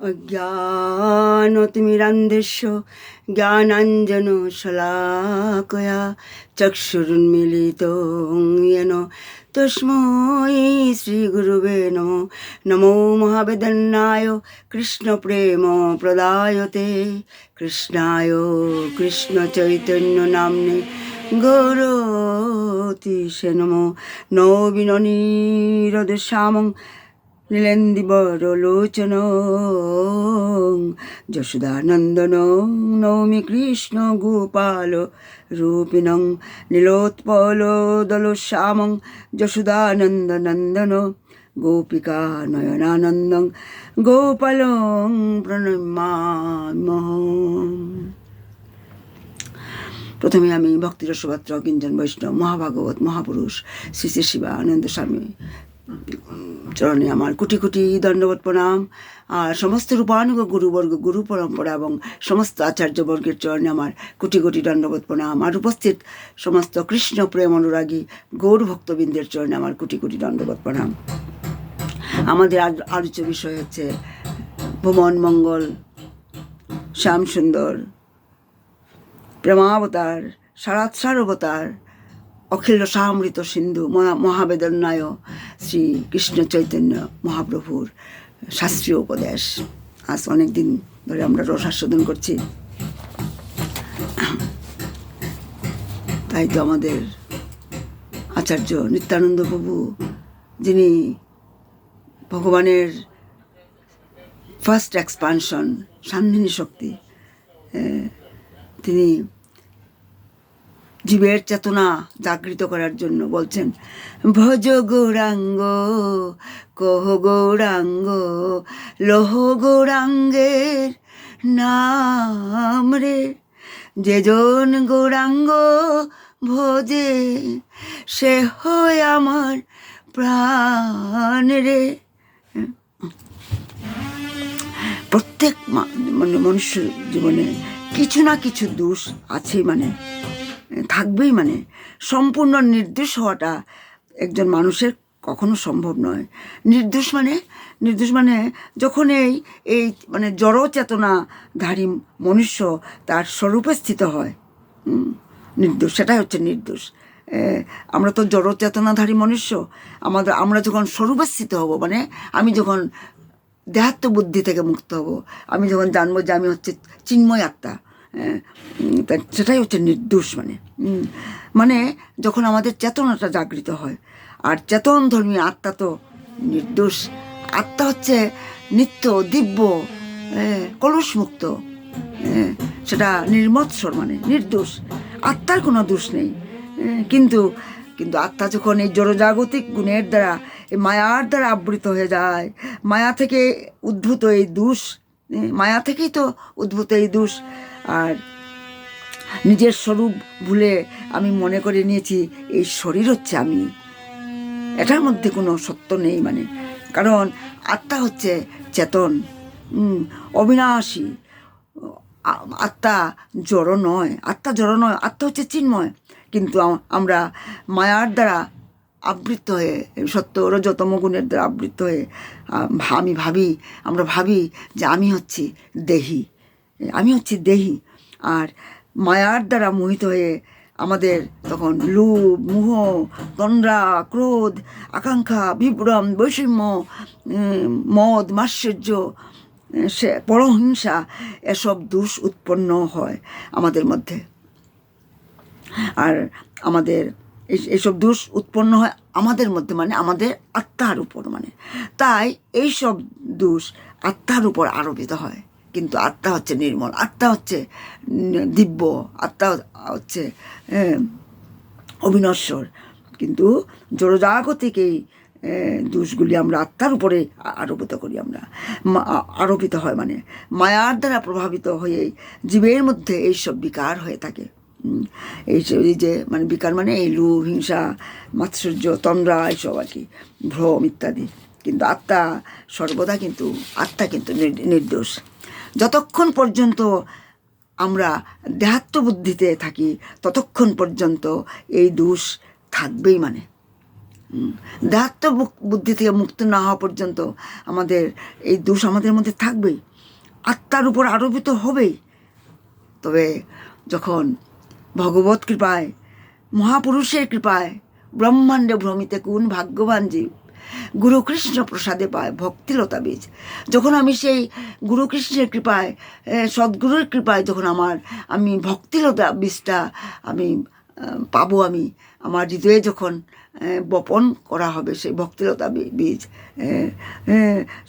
অজ্ঞানতিমিরান্ধস্য জ্ঞানাঞ্জনশলাকয়া চক্ষুरुन्मीलितं येन তস্मै শ্রীগুরুবে নমো। নমো মহাবেদন্যায় কৃষ্ণপ্রেম প্রদায়তে কৃষ্ণায় কৃষ্ণচৈতন্য নাম্নে গৌরতিষে নমো। নবীননীরদশ্যামং নীলেন্দিবরলোচন যশোদানন্দনং নৌমি কৃষ্ণ গোপাল রূপিণং নীলোৎপলদলশ্যামং যশোদানন্দনন্দন গোপিকা নয়নানন্দং গোপালং প্রণমাম্যহম। প্রথমে আমি ভক্তিরসপাত্র কিঞ্জন বৈষ্ণব মহাভাগবত মহাপুরুষ শ্রী শ্রী শিবানন্দ স্বামী চরণে আমার কোটি কোটি দণ্ডবত প্রণাম। আর সমস্ত রূপানুগ গুরুবর্গ গুরু পরম্পরা এবং সমস্ত আচার্যবর্গের চরণে আমার কোটি কোটি দণ্ডবত প্রণাম। আর উপস্থিত সমস্ত কৃষ্ণ প্রেম অনুরাগী গৌর ভক্তবৃন্দের চরণে আমার কোটি কোটি দণ্ডবত প্রণাম। আমাদের আলোচ্য বিষয় হচ্ছে ভুবন মঙ্গল শ্যাম সুন্দর প্রেমাবতার সারাৎসার অবতার অখিল রসামৃত সিন্ধু মহাবেদন্যায় শ্রী কৃষ্ণ চৈতন্য মহাপ্রভুর শাস্ত্রীয় উপদেশ। আজ অনেক দিন ধরে আমরা রসাস্বাদন করছি, তাই তো আমাদের আচার্য নিত্যানন্দ প্রভু, যিনি ভগবানের ফার্স্ট এক্সপানশন সান্ধিনী শক্তি, তিনি জীবের চেতনা জাগৃত করার জন্য বলছেন, ভজ গৌরাঙ্গ কহ গৌরাঙ্গ লোহ গৌরাঙ্গের নাম রে, যেজন গৌরাঙ্গ ভজে সে হয় আমার প্রাণ রে। প্রত্যেক মানে মনুষ্য জীবনে কিছু না কিছু দোষ আছেই, মানে থাকবেই। মানে সম্পূর্ণ নির্দোষ হওয়াটা একজন মানুষের কখনো সম্ভব নয়। নির্দোষ মানে যখন এই মানে জড় চেতনাধারী মনুষ্য তার স্বরূপে স্থিত হয়, নির্দোষ, সেটাই হচ্ছে নির্দোষ। আমরা তো জড় চেতনাধারী মনুষ্য, আমরা যখন স্বরূপে স্থিত হব, মানে আমি যখন দেহাত্ম বুদ্ধি থেকে মুক্ত হব, আমি যখন জানবো যে আমি হচ্ছে চিন্ময় আত্মা, সেটাই হচ্ছে নির্দোষ। মানে যখন আমাদের চেতনাটা জাগৃত হয়। আর চেতন ধর্মী আত্মা তো নির্দোষ। আত্মা হচ্ছে নিত্য দিব্য কলুষমুক্ত, সেটা নির্মৎসর, মানে নির্দোষ। আত্মার কোনো দোষ নেই। কিন্তু আত্মা যখন এই জড়জাগতিক গুণের দ্বারা, এই মায়ার দ্বারা আবৃত হয়ে যায়, মায়া থেকে উদ্ভূত এই দোষ, মায়া থেকেই তো উদ্ভূত এই দোষ। আর নিজের স্বরূপ ভুলে আমি মনে করে নিয়েছি এই শরীর হচ্ছে আমি, এটার মধ্যে কোনো সত্য নেই। মানে কারণ আত্মা হচ্ছে চেতন, অবিনাশী। আত্মা জড় নয়, আত্মা হচ্ছে চিন্ময়। কিন্তু আমরা মায়ার দ্বারা আবৃত হয়ে, সত্য রজতম গুণের দ্বারা আবৃত হয়ে আমরা ভাবি যে আমি হচ্ছি দেহি। আর মায়ার দ্বারা মোহিত হয়ে আমাদের তখন লোভ, মোহ, তন্দ্রা, ক্রোধ, আকাঙ্ক্ষা, বিভ্রম, বৈষম্য, মদ, মাৎসর্য, সে পরহিংসা, এসব দোষ উৎপন্ন হয় আমাদের মধ্যে। আর আমাদের এইসব দোষ উৎপন্ন হয় আমাদের মধ্যে, মানে আমাদের আত্মার উপর। মানে তাই এইসব দোষ আত্মার উপর আরোপিত হয়। কিন্তু আত্মা হচ্ছে নির্মল, আত্মা হচ্ছে দিব্য, আত্মা হচ্ছে অবিনশ্বর। কিন্তু জড়জাগতিক এই দোষগুলি আমরা আত্মার উপরে আরোপিত হয়। মানে মায়ার দ্বারা প্রভাবিত হয়ে জীবের মধ্যে এইসব বিকার হয়ে থাকে। এই যে মানে বিকার মানে এই লোভ, হিংসা, মাৎসর্য, তন্দ্রা, এইসব আর কি, ভ্রম ইত্যাদি। কিন্তু আত্মা কিন্তু নির্দোষ। যতক্ষণ পর্যন্ত আমরা দেহাত্মবুদ্ধিতে থাকি ততক্ষণ পর্যন্ত এই দোষ থাকবেই। মানে দেহাত্ম বুদ্ধি থেকে মুক্ত না হওয়া পর্যন্ত আমাদের এই দোষ আমাদের মধ্যে থাকবেই, আত্মার উপর আরোপিত হবেই। তবে যখন ভগবত কৃপায়, মহাপুরুষের কৃপায়, ব্রহ্মাণ্ডে ভ্রমিতে কোন ভাগ্যবান জীব গুরুকৃষ্ণ প্রসাদে পায় ভক্তিলতা বীজ, যখন আমি সেই গুরুকৃষ্ণের কৃপায়, সদ্গুরুর কৃপায় যখন আমি ভক্তিলতা বীজটা আমি পাবো, আমি আমার হৃদয়ে যখন বপন করা হবে সেই ভক্তিলতা বীজ,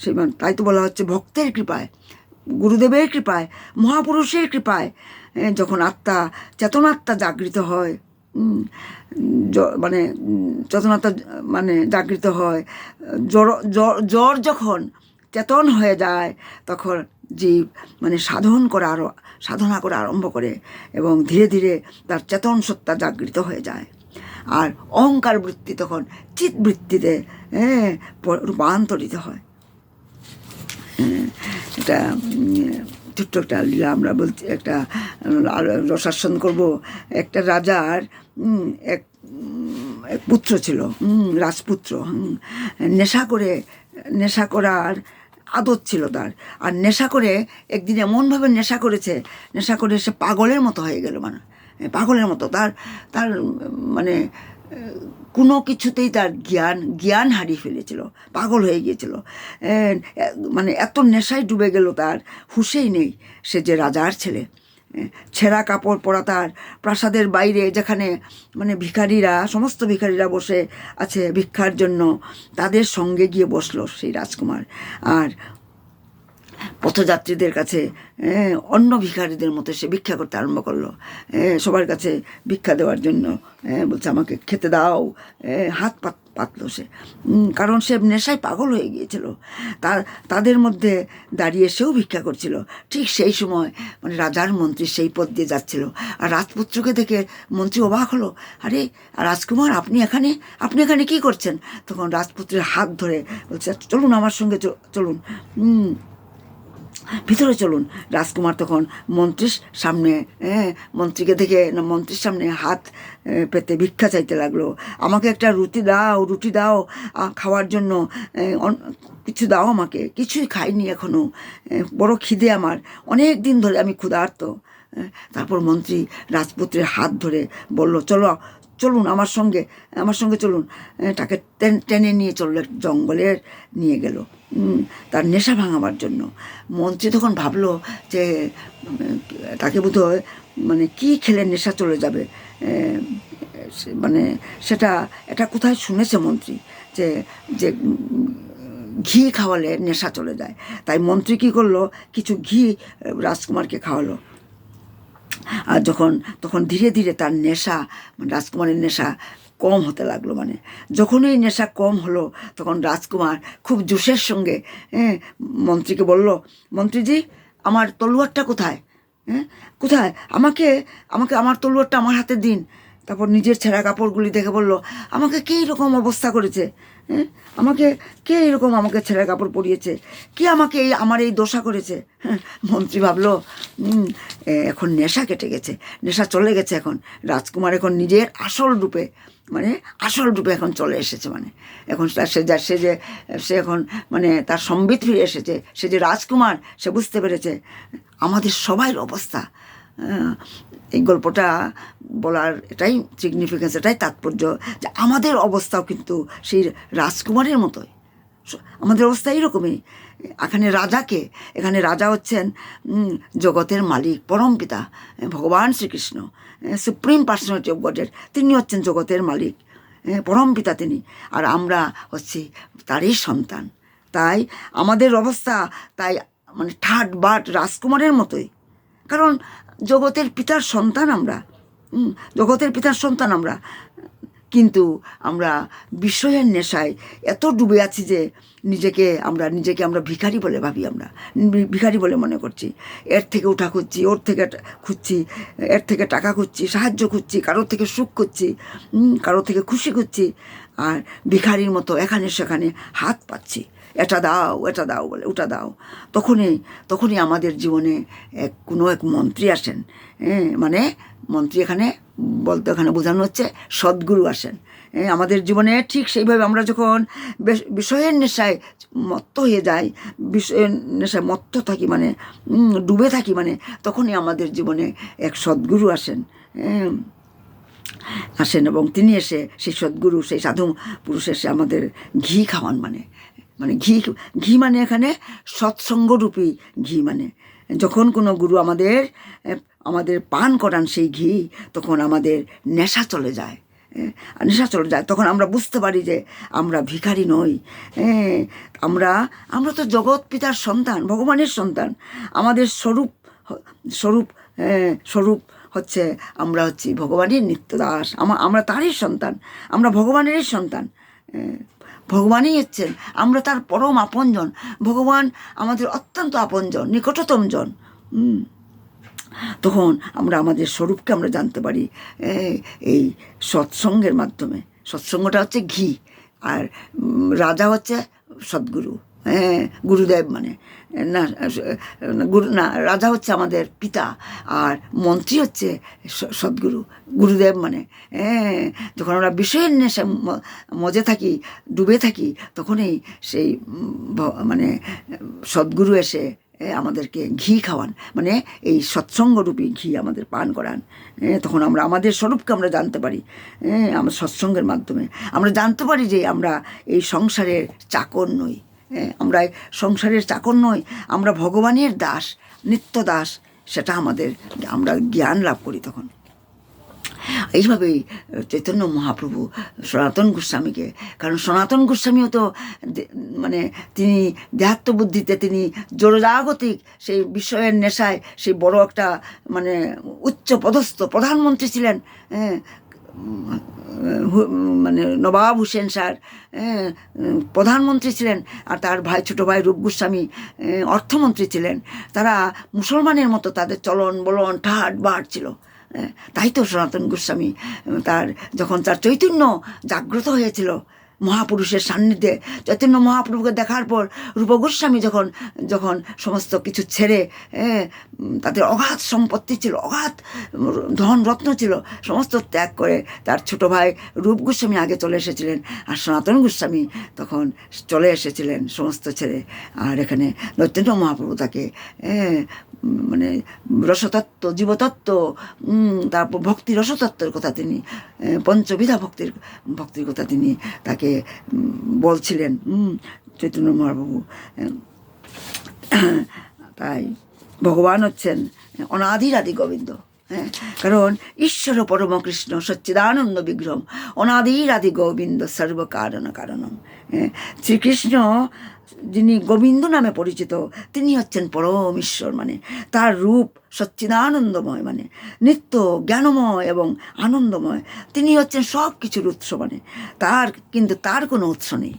সেই তাই তো বলা হচ্ছে ভক্তের কৃপায়, গুরুদেবের কৃপায়, মহাপুরুষের কৃপায় যখন আত্মা, চেতনাত্মা জাগৃত হয়, মানে চেতনাত্মা মানে জাগৃত হয়, জ্বর যখন চেতন হয়ে যায়, তখন জীব মানে সাধনা করা আরম্ভ করে এবং ধীরে ধীরে তার চেতন সত্তা জাগৃত হয়ে যায়। আর অহংকার বৃত্তি তখন চিৎ বৃত্তিতে রূপান্তরিত হয়। এটা ছোট্ট একটা লীলা আমরা বলছি, একটা রসাস্বাদন করব। একটা রাজার এক পুত্র ছিল, রাজপুত্র। নেশা করার আদত ছিল তার। আর নেশা করে একদিন এমনভাবে নেশা করে সে পাগলের মতো হয়ে গেল, মানে পাগলের মতো। তার মানে কোনো কিছুতেই তার জ্ঞান হারিয়ে ফেলেছিল, পাগল হয়ে গিয়েছিল, মানে এত নেশায় ডুবে গেল, তার হুঁশেই নেই। সে যে রাজার ছেলে, ছেঁড়া কাপড় পরা তার প্রাসাদের বাইরে, যেখানে মানে সমস্ত ভিখারিরা বসে আছে ভিক্ষার জন্য, তাদের সঙ্গে গিয়ে বসলো সেই রাজকুমার। আর পথযাত্রীদের কাছে অন্য ভিখারিদের মতো সে ভিক্ষা করতে আরম্ভ করলো, সবার কাছে ভিক্ষা দেওয়ার জন্য বলছে আমাকে খেতে দাও, হাত পাতলো সে, কারণ সে নেশায় পাগল হয়ে গিয়েছিল। তাদের মধ্যে দাঁড়িয়ে সেও ভিক্ষা করছিল। ঠিক সেই সময় মানে রাজার মন্ত্রী সেই পথ দিয়ে যাচ্ছিল, আর রাজপুত্রকে দেখে মন্ত্রী অবাক হলো, আরে রাজকুমার আপনি এখানে কি করছেন? তখন রাজপুত্রের হাত ধরে বলছে চলুন আমার সঙ্গে চলুন, ভিতরে চলুন। রাজকুমার তখন মন্ত্রীকে দেখে মন্ত্রীর সামনে হাত পেতে ভিক্ষা চাইতে লাগলো, আমাকে একটা রুটি দাও খাওয়ার জন্য, কিছু দাও আমাকে। কিছুই খাইনি এখনো, বড় খিদে আমার, অনেক দিন ধরে আমি ক্ষুধার্ত। তারপর মন্ত্রী রাজপুত্রের হাত ধরে বলল চলুন আমার সঙ্গে চলুন। তাকে টেনে নিয়ে চললো, জঙ্গলে নিয়ে গেল তার নেশা ভাঙাবার জন্য। মন্ত্রী তখন ভাবলো যে তাকে বোধহয় মানে কি খেলে নেশা চলে যাবে, মানে এটা কোথায় শুনেছে মন্ত্রী যে ঘি খাওয়ালে নেশা চলে যায়। তাই মন্ত্রী কী করলো, কিছু ঘি রাজকুমারকে খাওয়ালো। আর তখন ধীরে ধীরে তার রাজকুমারের নেশা কম হতে লাগলো। মানে যখনই নেশা কম হলো, তখন রাজকুমার খুব জোশের সঙ্গে মন্ত্রীকে বলল, মন্ত্রীজি আমার তলোয়ারটা কোথায়? কোথায়? আমাকে আমার তলোয়ারটা আমার হাতে দিন। তারপর নিজের ছেঁড়া কাপড়গুলি দেখে বলল, আমাকে কে এরকম অবস্থা করেছে? কে এরকম আমাকে ছেঁড়া কাপড় পরিয়েছে? কে আমাকে আমার এই দশা করেছে? মন্ত্রী ভাবলো এখন নেশা কেটে গেছে, নেশা চলে গেছে। এখন রাজকুমার এখন নিজের আসল রূপে এখন চলে এসেছে। মানে এখন সে এখন মানে তার সম্বিত ফিরে এসেছে, সে যে রাজকুমার, সে বুঝতে পেরেছে আমাদের সবাই অবস্থা। এই গল্পটা বলার এটাই সিগনিফিকেন্স, এটাই তাৎপর্য যে আমাদের অবস্থাও কিন্তু সেই রাজকুমারের মতোই, আমাদের অবস্থা এইরকমই। এখানে রাজা হচ্ছেন জগতের মালিক, পরমপিতা ভগবান শ্রীকৃষ্ণ, সুপ্রিম পার্সোনালিটি অফ গডের, তিনি হচ্ছেন জগতের মালিক, পরমপিতা তিনি, আর আমরা হচ্ছি তারই সন্তান। তাই আমাদের অবস্থা মানে ঠাট বাট রাজকুমারের মতোই, কারণ জগতের পিতার সন্তান আমরা। কিন্তু আমরা বিষয়ের নেশায় এত ডুবে আছি যে নিজেকে আমরা ভিখারি বলে ভাবি, আমরা ভিখারি বলে মনে করছি। এর থেকে ওঠা খুঁজছি, ওর থেকে খুঁজছি, এর থেকে টাকা খুঁজছি, সাহায্য খুঁজছি, কারোর থেকে সুখ খুঁজছি, কারোর থেকে খুশি খুঁজছি, আর ভিখারির মতো এখানে সেখানে হাত পাচ্ছি, এটা দাও বলে ওটা দাও। তখনই আমাদের জীবনে কোনো এক মন্ত্রী আসেন, মানে মন্ত্রী এখানে বোঝানো হচ্ছে সদ্গুরু আসেন, আমাদের জীবনে ঠিক সেইভাবে আমরা যখন বিষয়ের নেশায় মত্ত হয়ে যাই, বিষয়ের নেশায় মত্ত থাকি, মানে ডুবে থাকি, মানে তখনই আমাদের জীবনে এক সদ্গুরু আসেন এবং তিনি এসে সেই সদ্গুরু, সেই সাধু পুরুষ এসে আমাদের ঘি খাওয়ান, মানে মানে ঘি মানে এখানে সৎসঙ্গরূপী ঘি। মানে যখন কোনো গুরু আমাদের পান করান সেই ঘি, তখন আমাদের নেশা চলে যায়, তখন আমরা বুঝতে পারি যে আমরা ভিখারি নই। আমরা তো জগৎ পিতার সন্তান, ভগবানের সন্তান। আমাদের স্বরূপ হচ্ছে আমরা হচ্ছি ভগবানের নিত্যদাস, আমরা তারই সন্তান, আমরা ভগবানেরই সন্তান। ভগবানই হচ্ছেন, আমরা তার পরম আপনজন। ভগবান আমাদের অত্যন্ত আপনজন, নিকটতম জন। তখন আমরা আমাদের স্বরূপকে আমরা জানতে পারি এই সৎসঙ্গের মাধ্যমে। সৎসঙ্গটা হচ্ছে ঘি, আর রাজা হচ্ছে সদ্গুরু, গুরুদেব। মানে রাজা হচ্ছে আমাদের পিতা, আর মন্ত্রী হচ্ছে সদ্গুরু, গুরুদেব। মানে যখন আমরা বিষয়ের নেশা মজে থাকি, ডুবে থাকি, তখনই সেই মানে সদ্গুরু এসে আমাদেরকে ঘি খাওয়ান, মানে এই সৎসঙ্গরূপী ঘি আমাদের পান করান। তখন আমরা আমাদের স্বরূপকে আমরা জানতে পারি। আমরা সৎসঙ্গের মাধ্যমে আমরা জানতে পারি যে আমরা এই সংসারের চাকর নই, আমরা সংসারের চাকর নই, আমরা ভগবানের দাস, নিত্য দাস। সেটা আমরা জ্ঞান লাভ করি তখন। এইভাবেই চৈতন্য মহাপ্রভু সনাতন গোস্বামীকে, কারণ সনাতন গোস্বামীও তো মানে তিনি দেহাত্মবুদ্ধিতে তিনি জোরজাগতিক সেই বিষয়ের নেশায় সেই বড় একটা মানে উচ্চ পদস্থ প্রধানমন্ত্রী ছিলেন, মানে নবাব হুসেন শাহর প্রধানমন্ত্রী ছিলেন, আর তার ছোট ভাই রূপ গোস্বামী অর্থমন্ত্রী ছিলেন। তারা মুসলমানের মতো তাদের চলন বলন ঠাট বাট ছিল। তাই তো সনাতন গোস্বামী যখন তার চৈতন্য জাগ্রত হয়েছিল মহাপুরুষের সান্নিধ্যে, চৈতন্য মহাপ্রভুকে দেখার পর রূপ গোস্বামী যখন সমস্ত কিছু ছেড়ে, তাদের অগাধ সম্পত্তি ছিল, অগাধ ধন রত্ন ছিল, সমস্ত ত্যাগ করে তার ছোট ভাই রূপ গোস্বামী আগে চলে এসেছিলেন, আর সনাতন গোস্বামী তখন চলে এসেছিলেন সমস্ত ছেড়ে। আর এখানে চৈতন্য মহাপ্রভু তাকে মানে রসতত্ত্ব, জীবতত্ত্ব, তারপর ভক্তি রসতত্ত্বের কথা তিনি, পঞ্চবিধা ভক্তির কথা তিনি তাকে বলছিলেন চৈতন্য মহাপ্রভু। তাই ভগবান হচ্ছেন অনাদির আদি গোবিন্দ। কারণ ঈশ্বর পরম কৃষ্ণ সচ্চিদানন্দ বিগ্রহম অনাদির আদি গোবিন্দ সর্বকারণ কারণম। শ্রীকৃষ্ণ যিনি গোবিন্দ নামে পরিচিত, তিনি হচ্ছেন পরম ঈশ্বর। মানে তার রূপ সচ্চিদানন্দময়, মানে নিত্য জ্ঞানময় এবং আনন্দময়। তিনি হচ্ছেন সব কিছুর উৎস, মানে কিন্তু তার কোনো উৎস নেই,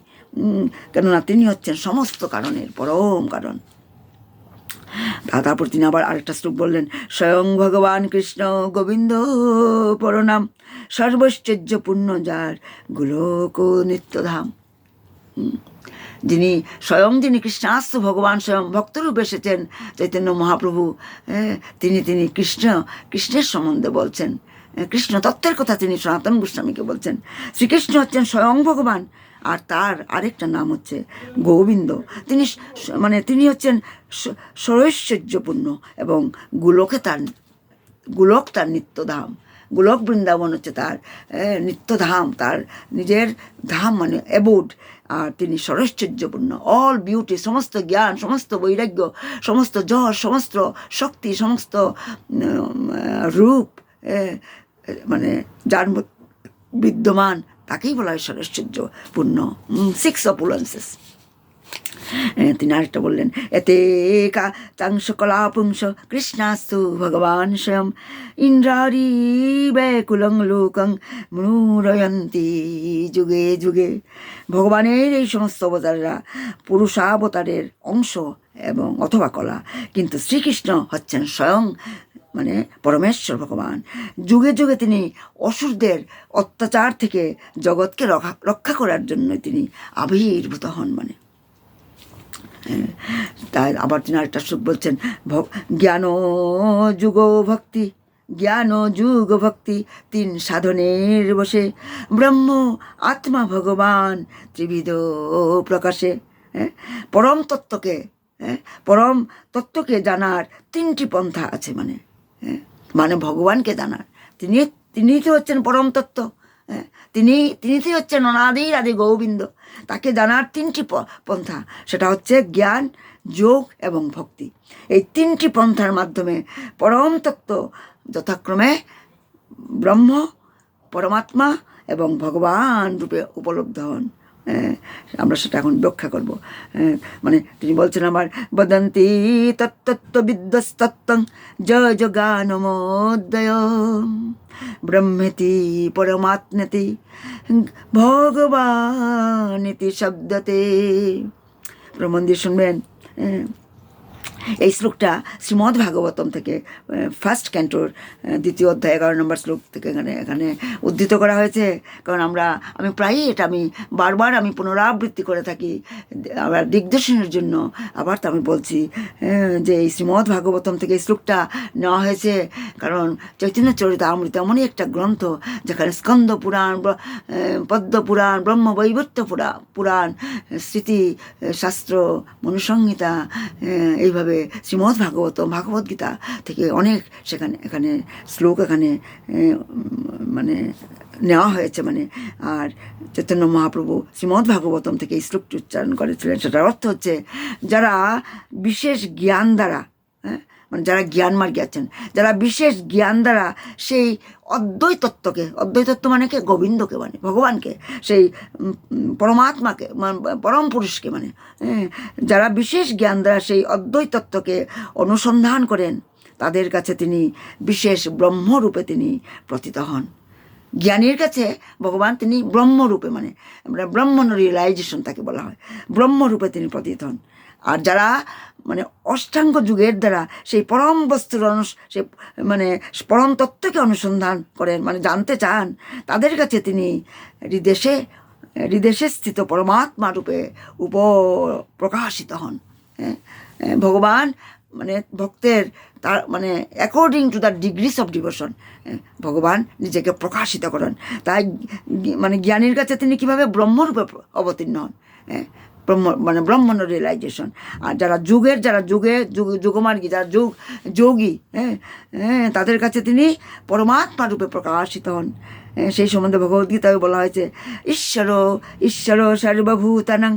কেননা তিনি হচ্ছেন সমস্ত কারণের পরম কারণ। তারপর তিনি আবার আরেকটা শ্লোক বললেন, স্বয়ং ভগবান কৃষ্ণ গোবিন্দ পরনাম সর্বৈশ্বর্য পূর্ণ যার গোলক নিত্যধাম। যিনি কৃষ্ণাস্ত ভগবান স্বয়ং ভক্তরূপে এসেছেন চৈতন্য মহাপ্রভু, তিনি কৃষ্ণের সম্বন্ধে বলছেন, কৃষ্ণ তত্ত্বের কথা তিনি সনাতন গোস্বামীকে বলছেন। শ্রীকৃষ্ণ হচ্ছেন স্বয়ং ভগবান, আর তার আরেকটা নাম হচ্ছে গোবিন্দ। তিনি হচ্ছেন সৈশ্বর্যপূর্ণ এবং গোলক তার নিত্যধাম। গোলক বৃন্দাবন হচ্ছে তার নিত্যধাম, তার নিজের ধাম, মানে অ্যাবোড। আর তিনি সরৈশ্বর্যপূর্ণ, অল বিউটি, সমস্ত জ্ঞান, সমস্ত বৈরাগ্য, সমস্ত যশ, সমস্ত শক্তি, সমস্ত রূপ, মানে যার বিদ্যমান, তাকেই বলা হয় সরৈশ্বর্যপূর্ণ, 6 অপুলেন্সেস। তিনি আরেকটা বললেন, এতে চাংশ কলা পুংস কৃষ্ণাস্তু ভগবান স্বয়ং ইন্দ্রারি ব্যাকুলং লোকং মনুরয়ন্তি যুগে যুগে। ভগবানের এই সমস্ত অবতাররা পুরুষাবতারের অংশ এবং অথবা কলা, কিন্তু শ্রীকৃষ্ণ হচ্ছেন স্বয়ং মানে পরমেশ্বর ভগবান। যুগে যুগে তিনি অসুরদের অত্যাচার থেকে জগৎকে রক্ষা করার জন্য তিনি আবির্ভূত হন। মানে তাই আবার তিনি আরেকটা শ্লোক বলছেন, জ্ঞান যুগ ভক্তি জ্ঞান যোগ ভক্তি তিন সাধনের বসে ব্রহ্ম আত্মা ভগবান ত্রিবিধ প্রকাশে। হ্যাঁ, পরম তত্ত্বকে পরম তত্ত্বকে জানার তিনটি পন্থা আছে, মানে মানে ভগবানকে জানার, তিনি তো হচ্ছেন পরম তত্ত্ব, তিনি হচ্ছেন অনাদির আদি গোবিন্দ। তাকে জানার তিনটি পন্থা, সেটা হচ্ছে জ্ঞান, যোগ এবং ভক্তি। এই তিনটি পন্থার মাধ্যমে পরম তত্ত্ব যথাক্রমে ব্রহ্ম, পরমাত্মা এবং ভগবান রূপে উপলব্ধ হন। আমরা সেটা এখন ব্যাখ্যা করব। মানে তিনি বলছেন, আমার বদন্তি তত্ত্ববিদ্যস্তত্ত্বং জগানমোদয় ব্রহ্মেতি পরমাত্মেতি ভগবানিতি শব্দতে। প্রমাণ দিয়ে শুনবেন। এই শ্লোকটা শ্রীমদ্ ভাগবতম থেকে ফার্স্ট ক্যান্টোর 2য় অধ্যায় 11 নম্বর শ্লোক থেকে এখানে উদ্ধৃত করা হয়েছে। কারণ আমি প্রায়ই এটা বারবার পুনরাবৃত্তি করে থাকি, আবার দিগদর্শনের জন্য আবার তো আমি বলছি যে এই শ্রীমদ্ ভাগবতম থেকে এই শ্লোকটা নেওয়া হয়েছে। কারণ চৈতন্য চরিতামৃত এমনই একটা গ্রন্থ যেখানে স্কন্দ পুরাণ, পদ্ম পুরাণ, ব্রহ্মবৈবর্ত পুরাণ, স্মৃতি শাস্ত্র, মনুসংহিতা, এইভাবে শ্রীমদ্ ভাগবত, ভাগবত গীতা থেকে অনেক এখানে শ্লোক মানে নেওয়া হয়েছে। আর চৈতন্য মহাপ্রভু শ্রীমদ্ ভাগবতম থেকে এই শ্লোকটি উচ্চারণ করেছিলেন। সেটার অর্থ হচ্ছে, যারা বিশেষ জ্ঞান দ্বারা, যারা জ্ঞান মার্গে আছেন, যারা বিশেষ জ্ঞান দ্বারা সেই অদ্বৈত তত্ত্বকে, অদ্বৈত তত্ত্ব মানে কে? গোবিন্দকে, ভগবানকে, সেই পরমাত্মাকে, পরম পুরুষকে, যারা বিশেষ জ্ঞান দ্বারা সেই অদ্বৈত তত্ত্বকে অনুসন্ধান করেন, তাদের কাছে তিনি বিশেষ ব্রহ্মরূপে তিনি প্রতীত হন। জ্ঞানীর কাছে ভগবান তিনি ব্রহ্মরূপে, ব্রহ্মণ রিয়েলাইজেশন তাকে বলা হয়, ব্রহ্মরূপে তিনি প্রতীত হন। আর যারা অষ্টাঙ্গ যুগের দ্বারা সেই পরম বস্তুর সেই পরম তত্ত্বকে অনুসন্ধান করেন, জানতে চান, তাদের কাছে তিনি হৃদেশে স্থিত পরমাত্মা রূপে প্রকাশিত হন। ভগবান ভক্তের তার according to the degrees of devotion ভগবান নিজেকে প্রকাশিত করেন। তাই জ্ঞানীর কাছে তিনি কীভাবে ব্রহ্মরূপে অবতীর্ণ হন, ব্রহ্মণ রিয়েলাইজেশন। আর যারা যুগমার্গী, যারা যোগী, তাদের কাছে তিনি পরমাত্মা রূপে প্রকাশিত হন। সেই সম্বন্ধে ভগবদ্গীতায় বলা হয়েছে, ঈশ্বর সর্বভূতানাং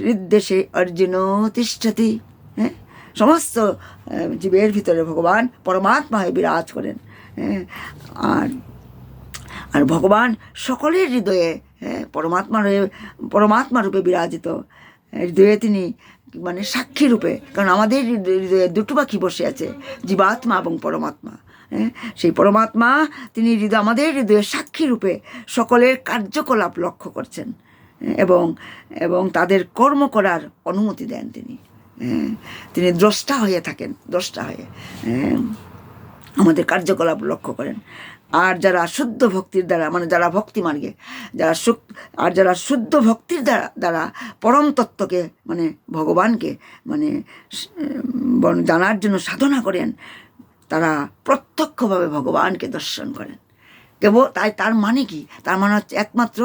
হৃদ্দেশে অর্জুন তিষ্ঠতি। সমস্ত জীবের ভিতরে ভগবান পরমাত্মা হয়ে বিরাজ করেন। আর ভগবান সকলের হৃদয়ে পরমাত্মা রূপে বিরাজিত। হৃদয়ে তিনি সাক্ষী রূপে, কারণ আমাদের হৃদয়ে দুটো পাখি বসে আছে, জীবাত্মা এবং পরমাত্মা। সেই পরমাত্মা তিনি আমাদের হৃদয়ে সাক্ষী রূপে সকলের কার্যকলাপ লক্ষ্য করছেন এবং তাদের কর্ম করার অনুমতি দেন। তিনি দ্রষ্টা হয়ে থাকেন, দ্রষ্টা হয়ে আমাদের কার্যকলাপ লক্ষ্য করেন। আর যারা শুদ্ধ ভক্তির দ্বারা, যারা ভক্তি মার্গে, যারা শুদ্ধ ভক্তির দ্বারা পরম তত্ত্বকে, ভগবানকে জানার জন্য সাধনা করেন, তারা প্রত্যক্ষভাবে ভগবানকে দর্শন করেন। কেবল তার কি? তার হচ্ছে একমাত্র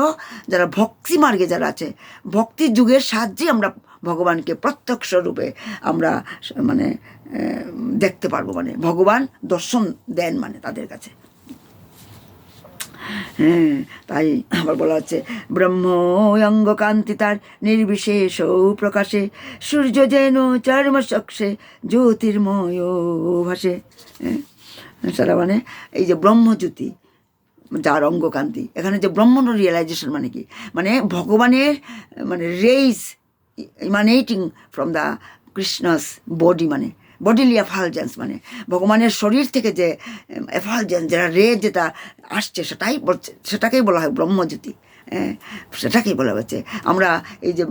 যারা ভক্তি মার্গে যারা আছে, ভক্তি যুগের সাহায্যে আমরা ভগবানকে প্রত্যক্ষ রূপে আমরা দেখতে পারবো, ভগবান দর্শন দেন তাদের কাছে। তাই আবার বলা হচ্ছে, ব্রহ্ম অঙ্গ কান্তি তার নির্বিশেষ প্রকাশে, সূর্য যেন চর্ম চক্ষে জ্যোতির্ময় ভাসে। সেটা এই যে ব্রহ্মজ্যোতি, যার অঙ্গকান্তি, এখানে যে ব্রহ্মণ রিয়েলাইজেশন কি? ভগবানের rays emanating from the Krishna's body, bodily effulgence, ভগবানের শরীর থেকে যে এফালজেন্স, যেটা যেটা আসছে, সেটাকেই বলা হয় ব্রহ্মজ্যোতি। সেটাকেই বলা হচ্ছে। আমরা এই যে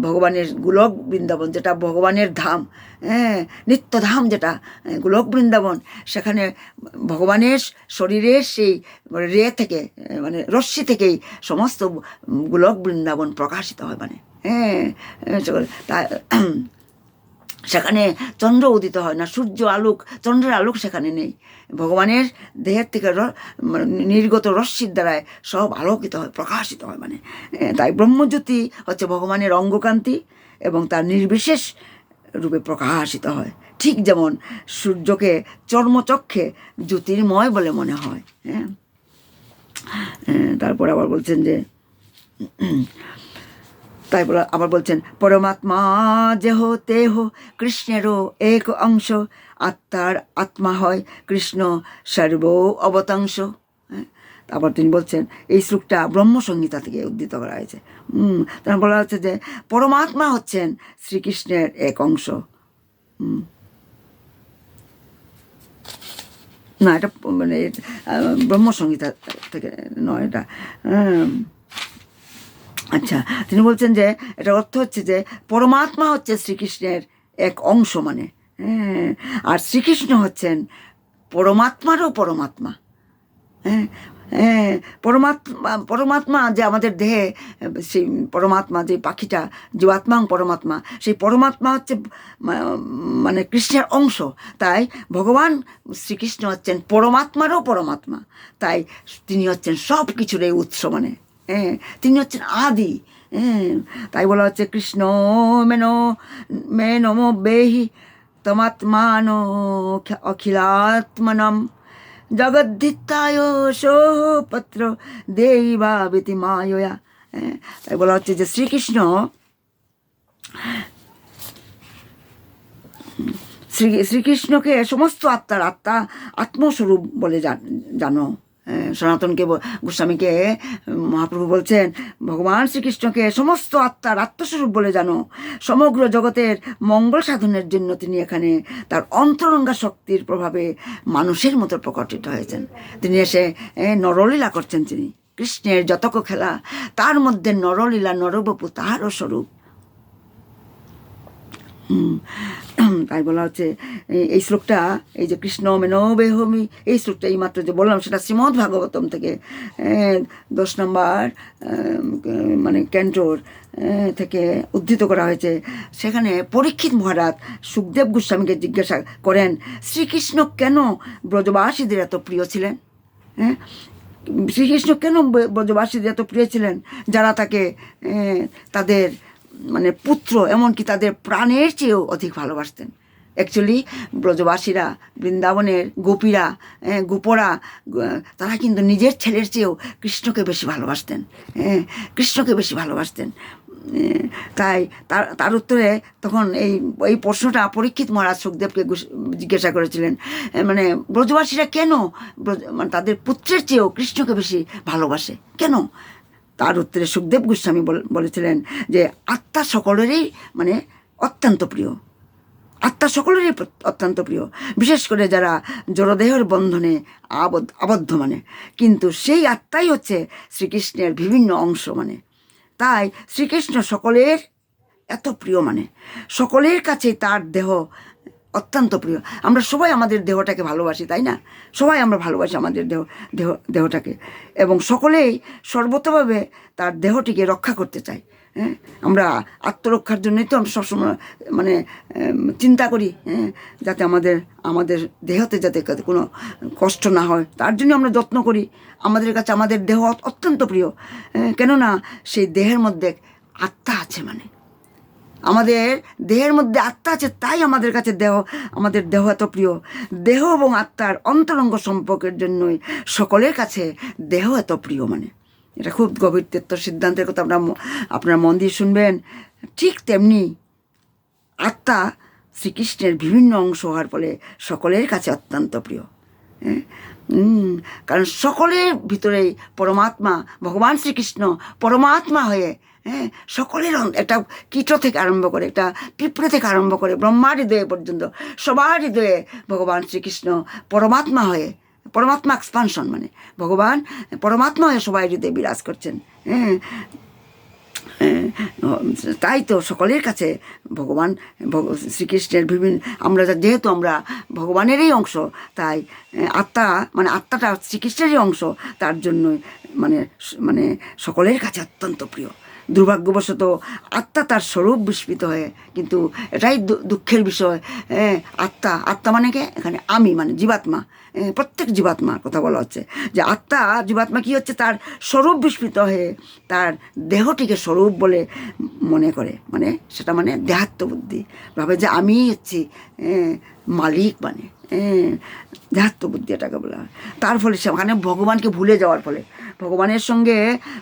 ভগবানের গোলক বৃন্দাবন, যেটা ভগবানের ধাম, নিত্যধাম, যেটা গোলক বৃন্দাবন, সেখানে ভগবানের শরীরের সেই থেকে রশ্মি থেকেই সমস্ত গোলক বৃন্দাবন প্রকাশিত হয়। সেখানে চন্দ্র উদিত হয় না, সূর্য আলোক, চন্দ্রের আলোক সেখানে নেই। ভগবানের দেহের থেকে নির্গত রশ্মির দ্বারায় সব আলোকিত হয়, প্রকাশিত হয়। মানে তাই ব্রহ্মজ্যোতি হচ্ছে ভগবানের অঙ্গকান্তি এবং তার নির্বিশেষ রূপে প্রকাশিত হয়। ঠিক যেমন সূর্যকে চর্মচক্ষে জ্যোতির্ময় বলে মনে হয়। হ্যাঁ, তারপর আবার বলছেন যে তাই বলে আবার বলছেন, পরমাত্মা যেহ তেহ কৃষ্ণেরও এক অংশ, আত্মার আত্মা হয় কৃষ্ণ সর্ব অবতাংশ। হ্যাঁ, তারপর তিনি বলছেন, এই শ্লোকটা ব্রহ্মসংহিতা থেকে উদ্ধৃত করা হয়েছে। তার বলা হচ্ছে যে পরমাত্মা হচ্ছেন শ্রীকৃষ্ণের এক অংশ। না, এটা মানে ব্রহ্মসংহিতা থেকে নয়, এটা আচ্ছা। তিনি বলছেন যে এটার অর্থ হচ্ছে যে পরমাত্মা হচ্ছে শ্রীকৃষ্ণের এক অংশ, মানে হ্যাঁ, আর শ্রীকৃষ্ণ হচ্ছেন পরমাত্মারও পরমাত্মা। হ্যাঁ, হ্যাঁ, পরমাত্মা যে আমাদের দেহে, সেই পরমাত্মা, যে পাখিটা জীবাত্মা পরমাত্মা, সেই পরমাত্মা হচ্ছে মানে কৃষ্ণের অংশ। তাই ভগবান শ্রীকৃষ্ণ হচ্ছেন পরমাত্মারও পরমাত্মা। তাই তিনি হচ্ছেন সব কিছুর এই উৎস, মানে হ্যাঁ, তিনি হচ্ছেন আদি। হ্যাঁ, তাই বলা হচ্ছে, কৃষ্ণ মে নমো বেহি তমাত্মান অখিলাত্মনম জগদ্ধিতায় সোপত্র দেবা বেতি মায়া। তাই বলা হচ্ছে যে শ্রীকৃষ্ণ, শ্রীকৃষ্ণকে সমস্ত আত্মার আত্মস্বরূপ বলে জানো। সনাতনকে গোস্বামীকে মহাপ্রভু বলছেন, ভগবান শ্রীকৃষ্ণকে সমস্ত আত্মার আত্মস্বরূপ বলে জানো। সমগ্র জগতের মঙ্গল সাধনের জন্য তিনি এখানে তার অন্তরঙ্গা শক্তির প্রভাবে মানুষের মতো প্রকটিত হয়েছেন। তিনি এসে নরলীলা করছেন। তিনি কৃষ্ণের যতক খেলা, তার মধ্যে নরলীলা, নরবপু তাহারও স্বরূপ। তাই বলা হচ্ছে এই শ্লোকটা, এই যে কৃষ্ণ মেনো বেহমি, এই শ্লোকটা এই মাত্র যে বললাম, সেটা শ্রীমদ্ ভাগবতম থেকে 10 নম্বর মানে ক্যান্টোর থেকে উদ্ধৃত করা হয়েছে। সেখানে পরীক্ষিত মহারাজ সুখদেব গোস্বামীকে জিজ্ঞাসা করেন, শ্রীকৃষ্ণ কেন ব্রজবাসীদের এত প্রিয় ছিলেন? হ্যাঁ, শ্রীকৃষ্ণ কেন ব্রজবাসীদের এত প্রিয় ছিলেন, যারা তাকে তাদের মানে পুত্র, এমনকি তাদের প্রাণের চেয়েও অধিক ভালোবাসতেন। অ্যাকচুয়ালি ব্রজবাসীরা, বৃন্দাবনের গোপীরা, গোপরা, তারা কিন্তু নিজের ছেলের চেয়েও কৃষ্ণকে বেশি ভালোবাসতেন। কৃষ্ণকে বেশি ভালোবাসতেন। তাই তার উত্তরে তখন এই প্রশ্নটা পরীক্ষিত মহারাজ সুখদেবকে জিজ্ঞাসা করেছিলেন, মানে ব্রজবাসীরা কেন মানে তাদের পুত্রের চেয়েও কৃষ্ণকে বেশি ভালোবাসে, কেন? তার উত্তরে সুখদেব গোস্বামী বলেছিলেন যে আত্মা সকলেরই মানে অত্যন্ত প্রিয়, আত্মা সকলেরই অত্যন্ত প্রিয়, বিশেষ করে যারা জড়দেহের বন্ধনে আবদ্ধ, মানে কিন্তু সেই আত্মাই হচ্ছে শ্রীকৃষ্ণের বিভিন্ন অংশ। মানে তাই শ্রীকৃষ্ণ সকলের এত প্রিয়, মানে সকলের কাছে তার দেহ অত্যন্ত প্রিয়। আমরা সবাই আমাদের দেহটাকে ভালোবাসি, তাই না? সবাই আমরা ভালোবাসি আমাদের দেহটাকে, এবং সকলেই সর্বতভাবে তার দেহটিকে রক্ষা করতে চাই। হ্যাঁ, আমরা আত্মরক্ষার জন্যই তো আমরা সবসময় মানে চিন্তা করি, যাতে আমাদের দেহতে যাতে কোনো কষ্ট না হয়, তার জন্য আমরা যত্ন করি। আমাদের কাছে আমাদের দেহ অত্যন্ত প্রিয়, কেননা সেই দেহের মধ্যে আত্মা আছে। মানে আমাদের দেহের মধ্যে আত্মা আছে, তাই আমাদের কাছে আমাদের দেহ এত প্রিয়। দেহ এবং আত্মার অন্তরঙ্গ সম্পর্কের জন্যই সকলের কাছে দেহ এত প্রিয়। মানে এটা খুব গভীর তত্ত্ব সিদ্ধান্তের কথা, আপনারা মন দিয়ে শুনবেন। ঠিক তেমনি আত্মা শ্রীকৃষ্ণের বিভিন্ন অংশ হওয়ার ফলে সকলের কাছে অত্যন্ত প্রিয়। কারণ সকলের ভিতরেই পরমাত্মা, ভগবান শ্রীকৃষ্ণ পরমাত্মা হয়ে সকলের একটা কীট থেকে আরম্ভ করে, একটা পিঁপড়ে থেকে আরম্ভ করে ব্রহ্মার হৃদয়ে পর্যন্ত সবার হৃদয়ে ভগবান শ্রীকৃষ্ণ পরমাত্মা হয়ে, পরমাত্মা এক্সপানশন, মানে ভগবান পরমাত্মা হয়ে সবাই হৃদয়ে বিরাজ করছেন। তাই তো সকলের কাছে ভগবান শ্রীকৃষ্ণের যেহেতু আমরা ভগবানেরই অংশ, তাই আত্মাটা শ্রীকৃষ্ণেরই অংশ, তার জন্যই মানে সকলের কাছে অত্যন্ত প্রিয়। দুর্ভাগ্যবশত আত্মা তার স্বরূপ বিস্মৃত হয়ে, কিন্তু এটাই দুঃখের বিষয়। আত্মা মানে কে এখানে আমি মানে জীবাত্মা, প্রত্যেক জীবাত্মার কথা বলা হচ্ছে যে আত্মা জীবাত্মা কি হচ্ছে, তার স্বরূপ বিস্মৃত হয়ে তার দেহটিকে স্বরূপ বলে মনে করে, মানে সেটা মানে দেহাত্মবুদ্ধি, ভাবে যে আমি হচ্ছি মালিক, মানে দেহাত্মবুদ্ধি এটাকে বলা হয়। তার ফলে সেখানে ভগবানকে ভুলে যাওয়ার ফলে ভগবানের সঙ্গে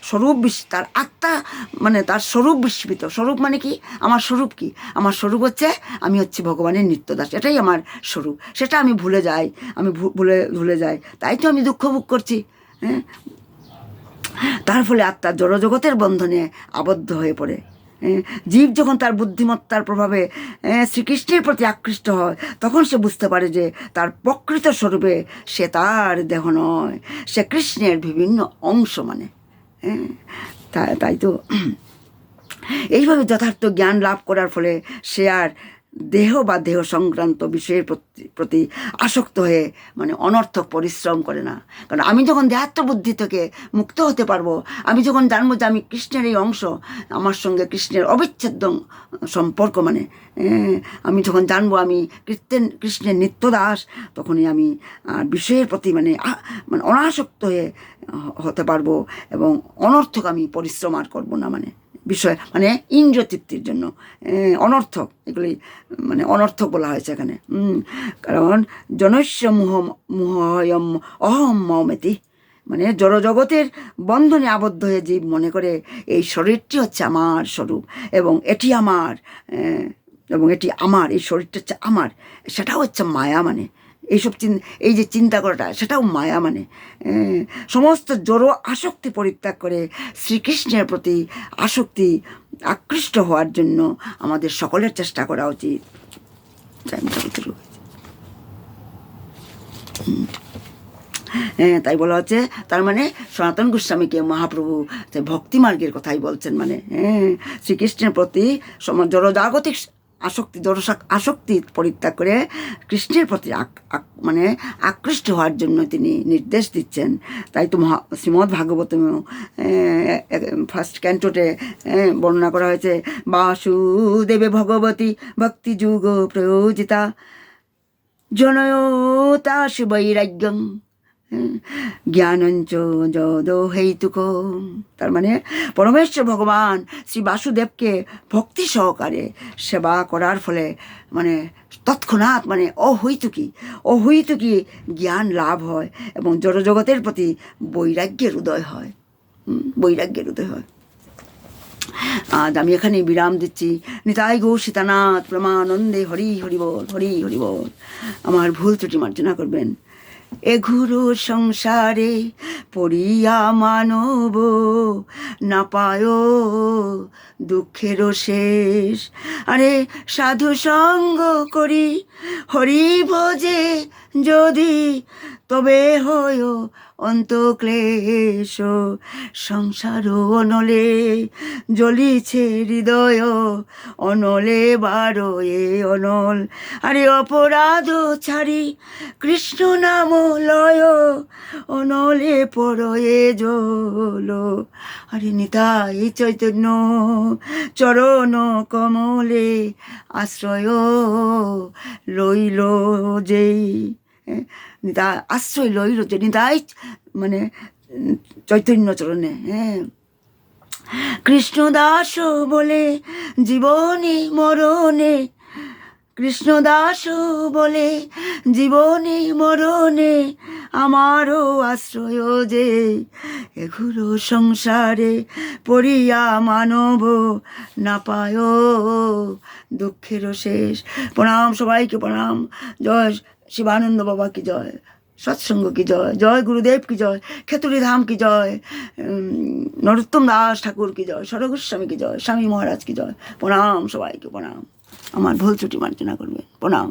স্বরূপ তার আত্মা মানে তার স্বরূপ বিস্মৃত। স্বরূপ মানে কি, আমার স্বরূপ কি, আমার স্বরূপ হচ্ছে আমি হচ্ছি ভগবানের নিত্যদাস, এটাই আমার স্বরূপ, সেটা আমি ভুলে যাই, আমি ভুলে যাই, তাই তো আমি দুঃখ ভোগ করছি। তার ফলে আত্মা জড়জগতের বন্ধনে আবদ্ধ হয়ে পড়ে। জীব যখন তার বুদ্ধিমত্তার প্রভাবে শ্রীকৃষ্ণের প্রতি আকৃষ্ট হয়, তখন সে বুঝতে পারে যে তার প্রকৃত স্বরূপে সে তার দেহ নয়, সে কৃষ্ণের বিভিন্ন অংশ, মানে তাই তো এইভাবে যথার্থ জ্ঞান লাভ করার ফলে সে আর দেহ বা দেহ সংক্রান্ত বিষয়ের প্রতি আসক্ত হয়ে মানে অনর্থক পরিশ্রম করে না। কারণ আমি যখন দেহাত্মবুদ্ধি থেকে মুক্ত হতে পারবো, আমি যখন জানবো যে আমি কৃষ্ণের এই অংশ, আমার সঙ্গে কৃষ্ণের অবিচ্ছেদ্য সম্পর্ক, মানে আমি যখন জানবো আমি কৃষ্ণের নিত্যদাস, তখনই আমি বিষয়ের প্রতি মানে অনাসক্ত হতে পারবো এবং অনর্থক আমি পরিশ্রম আর করবো না, মানে বিষয় মানে ইন্দ্রিয় তৃপ্তির জন্য অনর্থক, এগুলি মানে অনর্থক বলা হয়েছে এখানে। কারণ জনস্য মুহয়ম অহম মমেতি, মানে জড়জগতের বন্ধনে আবদ্ধ হয়ে জীব মনে করে এই শরীরটি হচ্ছে আমার স্বরূপ এবং এটি আমার, এই শরীরটা হচ্ছে আমার, সেটাও হচ্ছে মায়া, মানে এইসব এই যে চিন্তা করাটা সেটাও মায়া, মানে সমস্ত জড় আসক্তি পরিত্যাগ করে শ্রীকৃষ্ণের প্রতি আকৃষ্ট হওয়ার জন্য আমাদের সকলের চেষ্টা করা উচিত। তাই বলা হচ্ছে, তার মানে সনাতন গোস্বামীকে মহাপ্রভু ভক্তি মার্গের কথাই বলছেন, মানে শ্রীকৃষ্ণের প্রতি জড়জাগতিক আসক্তি পরিত্যাগ করে কৃষ্ণের প্রতি মানে আকৃষ্ট হওয়ার জন্য তিনি নির্দেশ দিচ্ছেন। তাই তো শ্রীমদ্ ভাগবতমেও ফার্স্ট ক্যান্টোতে বর্ণনা করা হয়েছে, বাসুদেবে ভগবতী ভক্তি যুগ প্রয়োজিতা জনয়তাস বৈরাগ্যং জ্ঞানঞ্চ যদো হেতুক। তার মানে পরমেশ্বর ভগবান শ্রী বাসুদেবকে ভক্তি সহকারে সেবা করার ফলে মানে তৎক্ষণাৎ মানে অহৈতুকী জ্ঞান লাভ হয় এবং জড়জগতের প্রতি বৈরাগ্যের উদয় হয়। আজ আমি এখানে বিরাম দিচ্ছি। নিতাই গো সীতানাথ প্রেমানন্দে হরি হরি বল, হরি হরি বল। আমার ভুল ত্রুটি মার্জনা করবেন। এঘুরো সংসারে পড়িয়া মানব না পায় দুঃখেরও শেষ, আরে সাধু সঙ্গ করি হরি ভজে যদি, তবে হয় অন্ত ক্লেশ সংসার অনলে জ্বলিছে হৃদয় অনলে বারো এ অনল, আরে অপরাধ ছাড়ি কৃষ্ণ নাম লয় অনলে পড়য়ে জল, আরে নিতাই চৈতন্য চরণ কমলে আশ্রয় লইল যেই, আশ্রয় লইল যে নিতাই মানে চৈতন্য চরণে। কৃষ্ণদাস বলে জীবনে মরণে, কৃষ্ণদাস বলে জীবনে মরণে আমারও আশ্রয় যে, এঘুরো সংসারে পড়িয়া মানব না পায় দুঃখেরও শেষ। প্রণাম সবাইকে, প্রণাম। জয় শিবানন্দ বাবা কি জয়, সৎসঙ্গ কি জয়, জয় গুরুদেব কি জয়, খেতুরি ধাম কি জয়, নরোত্তম দাস ঠাকুর কি জয়, সরগোস্বামী কি জয়, স্বামী মহারাজ কি জয়। প্রণাম সবাইকে, প্রণাম। আমার ভুল ত্রুটি মার্জনা করবে, প্রণাম।